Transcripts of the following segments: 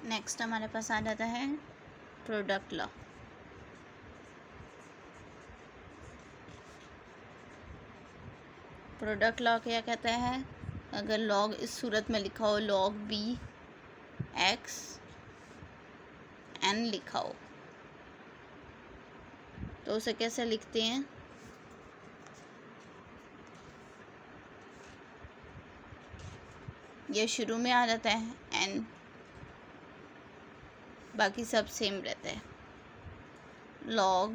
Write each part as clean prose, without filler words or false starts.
Next हमारे पास आ जाता है प्रोडक्ट लॉ। प्रोडक्ट लॉ क्या कहता है, अगर लॉग इस सूरत में लिखा हो, लॉग बी एक्स एन लिखा हो, तो उसे कैसे लिखते हैं, ये शुरू में आ जाता है एन, बाकी सब सेम रहता है, लॉग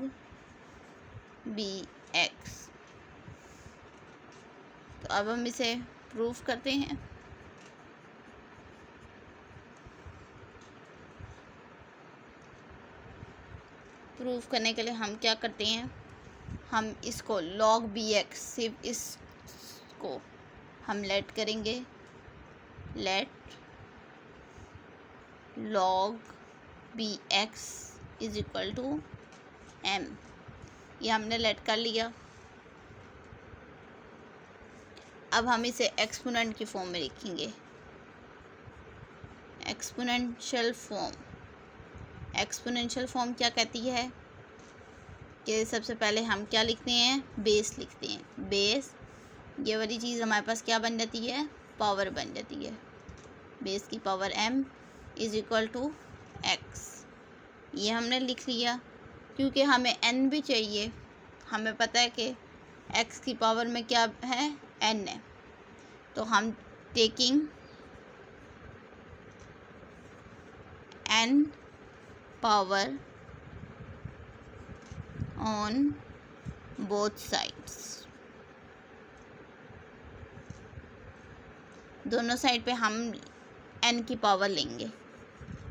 बी एक्स। तो अब हम इसे प्रूफ करते हैं। प्रूफ करने के लिए हम क्या करते हैं, हम इसको log bx, सिर्फ इसको हम लेट करेंगे, let log bx is equal to m, ये हमने लेट कर लिया। अब हम इसे एक्सपोनेंट की फॉर्म में लिखेंगे, एक्सपोनेंशियल फॉर्म। एक्सपोनेंशियल फॉर्म क्या कहती है कि सबसे पहले हम क्या लिखते हैं, बेस लिखते हैं। बेस, ये वाली चीज़ हमारे पास क्या बन जाती है, पावर बन जाती है। बेस की power m is equal to x, ये हमने लिख लिया। क्योंकि हमें n भी चाहिए, हमें पता है कि x की पावर में क्या है, n है, तो हम taking n power on both sides, दोनों साइड पे हम n की पावर लेंगे।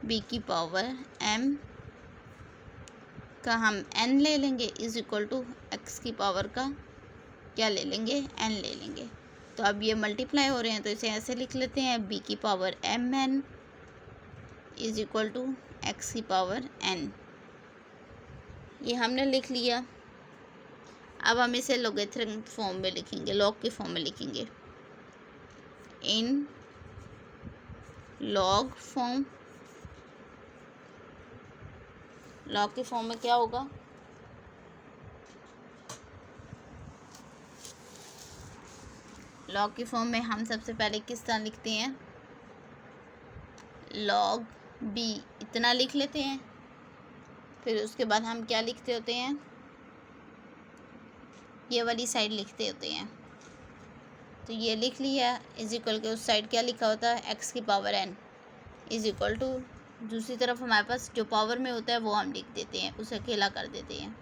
b की पावर m का हम n ले लेंगे इज इक्वल टू x की पावर का क्या ले लेंगे, n ले लेंगे। तो अब ये मल्टीप्लाई हो रहे हैं, तो इसे ऐसे लिख लेते हैं, b की power mn is equal to x की पावर n, ये हमने लिख लिया। अब हम इसे लॉगरिथम फॉर्म में लिखेंगे, लॉग की फॉर्म में लिखेंगे, इन लॉग फॉर्म। लॉग की फॉर्म में क्या होगा, लॉग की फॉर्म में हम सबसे पहले किस तरह लिखते हैं, लॉग बी इतना लिख लेते हैं, फिर उसके बाद हम क्या लिखते होते हैं, ये वाली साइड लिखते होते हैं। तो ये लिख लिया इज इक्वल के उस साइड क्या लिखा होता है, एक्स की power n is equal to, दूसरी तरफ हमारे पास जो पावर में होता है वो हम लिख देते हैं, उसे अकेला कर देते हैं,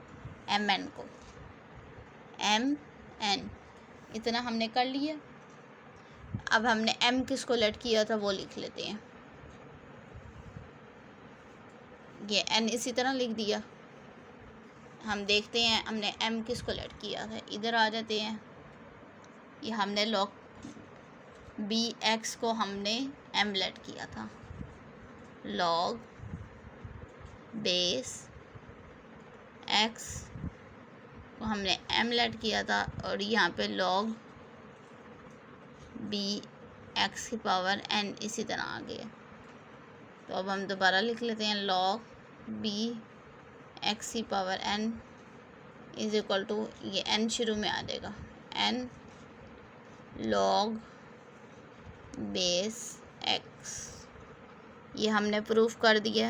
mn को, mn इतना हमने कर लिया। अब हमने m किसको लेट किया था वो लिख लेते हैं, ये n इसी तरह लिख दिया। हम देखते हैं हमने m किसको लेट किया था, इधर आ जाते हैं, ये हमने लॉग bx को हमने m लेट किया था, लॉग बेस x को हमने m लेट किया था, और यहाँ पे लॉग bx की पावर n इसी तरह आ गया। तो अब हम दोबारा लिख लेते हैं, लॉग bx की power n is equal to, ये n शुरू में आ जाएगा, n लॉग बेस x। ये हमने प्रूफ कर दिया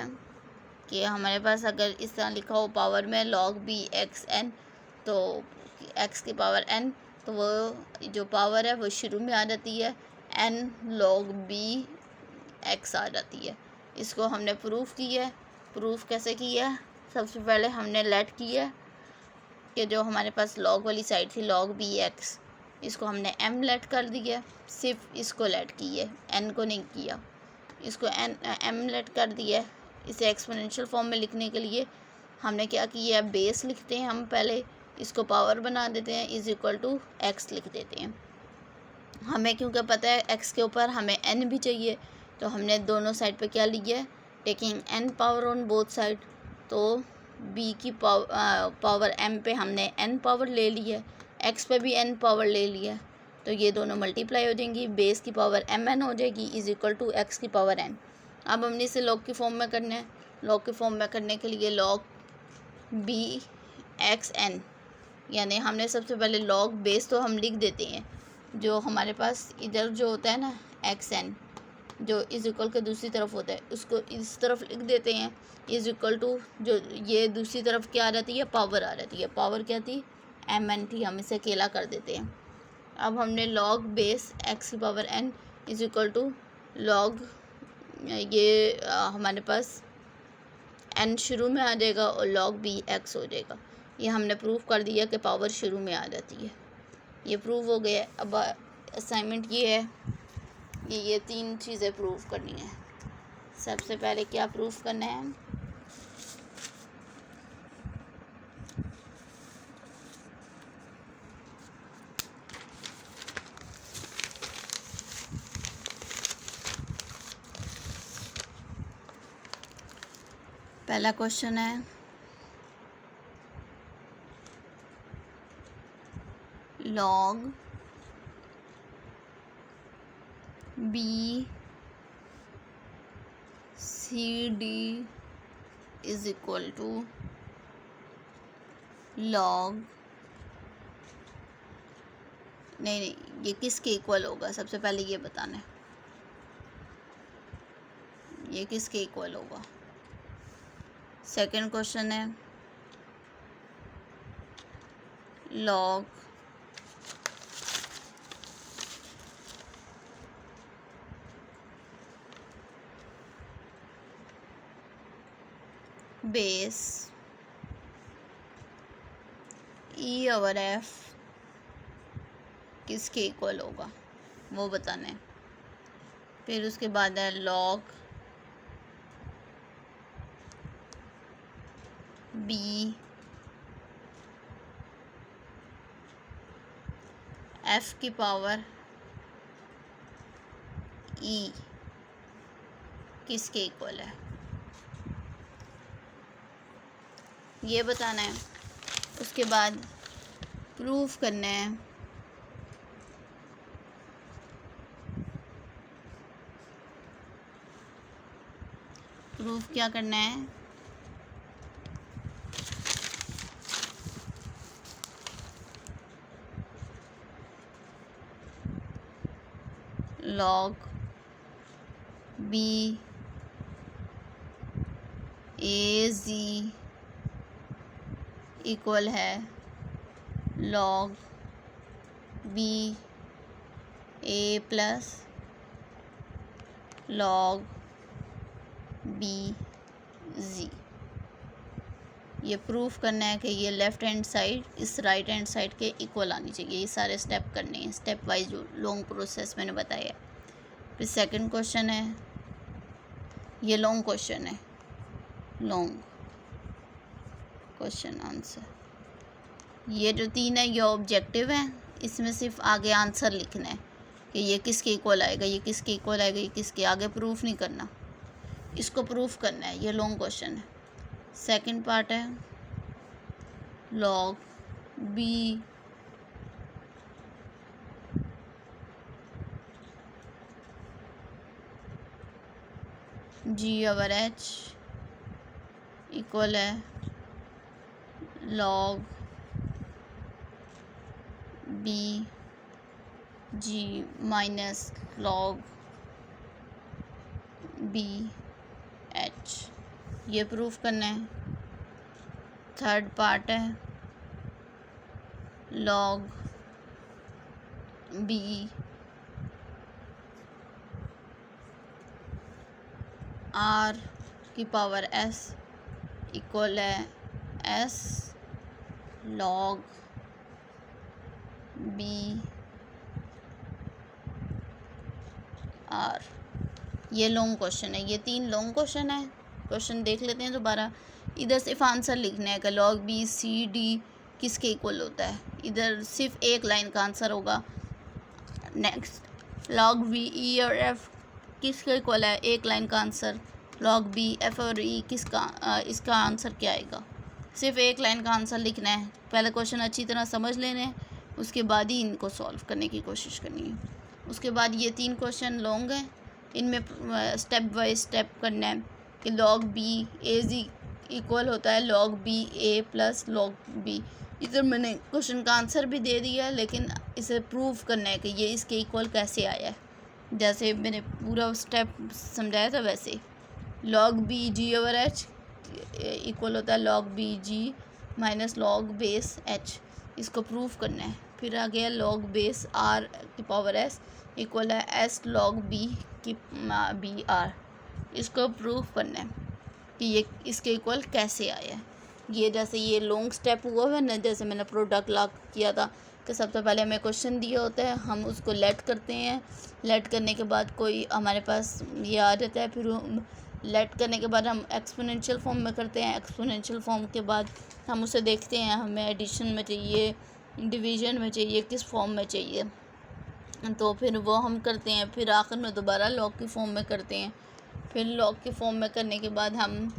कि हमारे पास अगर इस तरह लिखा हो पावर में लॉग बी एक्स एन, तो x की पावर n, तो वो जो पावर है वो शुरू में आ जाती है, n लॉग बी एक्स आ जाती है। इसको हमने प्रूफ किया है। प्रूफ कैसे किया, सबसे पहले हमने लेट किया कि जो हमारे पास लॉग वाली साइड थी, लॉग बी एक्स, इसको हमने m लेट कर दिया, सिर्फ इसको लेट किया, n को नहीं किया, इसको m लेट कर दिया। इसे एक्सपोनेंशियल फॉर्म में लिखने के लिए हमने क्या किया, बेस लिखते हैं हम, पहले इसको पावर बना देते हैं, इज इक्वल टू x लिख देते हैं। हमें क्योंकि पता है x के ऊपर हमें n भी चाहिए, तो हमने दोनों साइड पे क्या लिया, taking n power on both side, तो b की पावर m पे हमने n पावर ले ली है, x पे भी n पावर ले लिया, तो ये दोनों मल्टीप्लाई हो जाएंगी, बेस की पावर mn हो जाएगी इज इक्वल टू x की पावर n। अब हमने इसे लॉग की फॉर्म में करना है। लॉग की फॉर्म में करने के लिए लॉग बी एक्स एन, यानी हमने सबसे पहले लॉग बेस तो हम लिख देते हैं, जो हमारे पास इधर जो होता है ना एक्स एन, जो इज इक्वल के दूसरी तरफ होता है, उसको इस तरफ लिख देते हैं। इज इक्वल टू जो ये दूसरी तरफ क्या आ जाती है, पावर आ जाती है। पावर क्या थी, एम एन थी, हम इसे अकेला कर देते हैं। अब हमने लॉग बेस एक्स की power n is equal to log, ये हमारे पास एन शुरू में आ जाएगा और लॉग बी एक्स हो जाएगा। ये हमने प्रूव कर दिया कि पावर शुरू में आ जाती है, ये प्रूव हो गया। अब असाइनमेंट ये है कि ये 3 चीज़ें प्रूव करनी है। सबसे पहले क्या प्रूव करना है, पहला क्वेश्चन है log B C D is equal to log, नहीं ये किसके इक्वल होगा, सबसे पहले ये बताना है ये किसके इक्वल होगा। सेकंड क्वेश्चन है लॉग बेस ई ओवर एफ किसके इक्वल होगा, वो बताना है। फिर उसके बाद है लॉग बी एफ की पावर ई किसके इक्वल है, ये बताना है। उसके बाद प्रूफ करना है प्रूफ क्या करना है, लॉग बी ए जी इक्वल है लॉग बी ए प्लस लॉग बी जी। ये प्रूफ करना है कि ये लेफ़्ट हैंड साइड इस राइट हैंड साइड के इक्वल आनी चाहिए। ये सारे स्टेप करने हैं, स्टेप वाइज जो लॉन्ग प्रोसेस मैंने बताया। फिर सेकंड क्वेश्चन है, ये लॉन्ग क्वेश्चन है, लॉन्ग क्वेश्चन आंसर। ये जो 3 है ये ऑब्जेक्टिव है, इसमें सिर्फ आगे आंसर लिखना है कि ये किसके इक्वल आएगा, ये किसके इक्वल आएगा, ये किसके, आगे प्रूफ नहीं करना, इसको प्रूफ करना है। ये लॉन्ग क्वेश्चन है। सेकंड पार्ट है लॉग बी जी ओवर एच इक्वल है लॉग बी जी माइनस लॉग बी एच। ये प्रूफ करना है। थर्ड पार्ट है लॉग बी आर की पावर एस इक्वल है एस लॉग बी आर। ये लॉन्ग क्वेश्चन है। ये 3 लॉन्ग क्वेश्चन है। क्वेश्चन देख लेते हैं दोबारा। इधर सिर्फ आंसर लिखना है कि लॉग बी सी डी किसके इक्वल होता है। इधर सिर्फ एक लाइन का आंसर होगा। नेक्स्ट लॉग बी ई और एफ किसके इक्वल है, एक लाइन का आंसर। लॉग बी एफ और ई किसका, इसका आंसर क्या आएगा। सिर्फ एक लाइन का आंसर लिखना है। पहले क्वेश्चन अच्छी तरह समझ लेने हैं, उसके बाद ही इनको सॉल्व करने की कोशिश करनी है। उसके बाद ये 3 क्वेश्चन लॉन्ग हैं, इनमें स्टेप बाय स्टेप करना है कि log b a इक्वल होता है log b a plus log b। इधर मैंने क्वेश्चन का आंसर भी दे दिया है, लेकिन इसे प्रूव करना है कि ये इसके इक्वल कैसे आया है। जैसे मैंने पूरा स्टेप समझाया था वैसे log b g/h इक्वल होता है log b g minus log base h। इसको प्रूव करना है। फिर आ गया log बेस r की पावर s इक्वल है s log b की br। इसको प्रूव करना है कि ये इसके इक्वल कैसे आया है। ये जैसे ये लॉन्ग स्टेप हुआ है ना, जैसे मैंने प्रोडक्ट लॉ किया था कि सबसे पहले हमें क्वेश्चन दिया होता है, हम उसको लेट करते हैं। लेट करने के बाद कोई हमारे पास ये आ जाता है, फिर लेट करने के बाद हम एक्सपोनेंशियल फॉर्म में करते हैं। एक्सपोनेंशियल फॉर्म के बाद हम उसे देखते हैं, हमें एडिशन में चाहिए, डिवीज़न में चाहिए, किस फॉर्म में चाहिए, तो फिर वो हम करते हैं। फिर आखिर में दोबारा लॉग की फॉर्म में करते हैं। फिर लॉग की फॉर्म में करने के बाद हम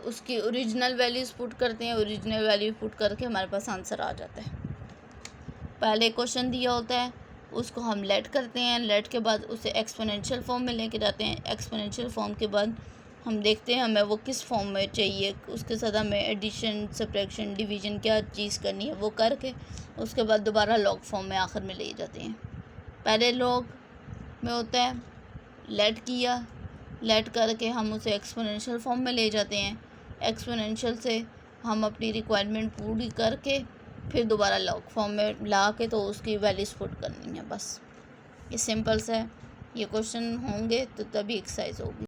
उसकी ओरिजिनल वैल्यूज़ पुट करते हैं। ओरिजिनल वैल्यू पुट करके हमारे पास आंसर आ जाता है। पहले क्वेश्चन दिया होता है, उसको हम लेट करते हैं। लेट के बाद उसे एक्सपोनेंशियल फॉर्म में लेके जाते हैं। एक्सपोनेंशियल फॉर्म के बाद हम देखते हैं हमें वो किस फॉर्म में चाहिए, उसके साथ हमें एडिशन, सब्ट्रैक्शन, डिवीज़न क्या चीज़ करनी है वो करके उसके बाद दोबारा लॉग फॉर्म में आखिर में ले जाते हैं। पहले लॉग में होता है लेट किया, लेट करके हम उसे एक्सपोनेंशियल फॉर्म में ले जाते हैं। एक्सपोनेंशियल से हम अपनी रिक्वायरमेंट पूरी करके फिर दोबारा लॉग फॉर्म में ला के तो उसकी वैल्यूज़ पुट करनी है। बस ये सिंपल सा है। ये क्वेश्चन होंगे तो तभी एक्सरसाइज होगी।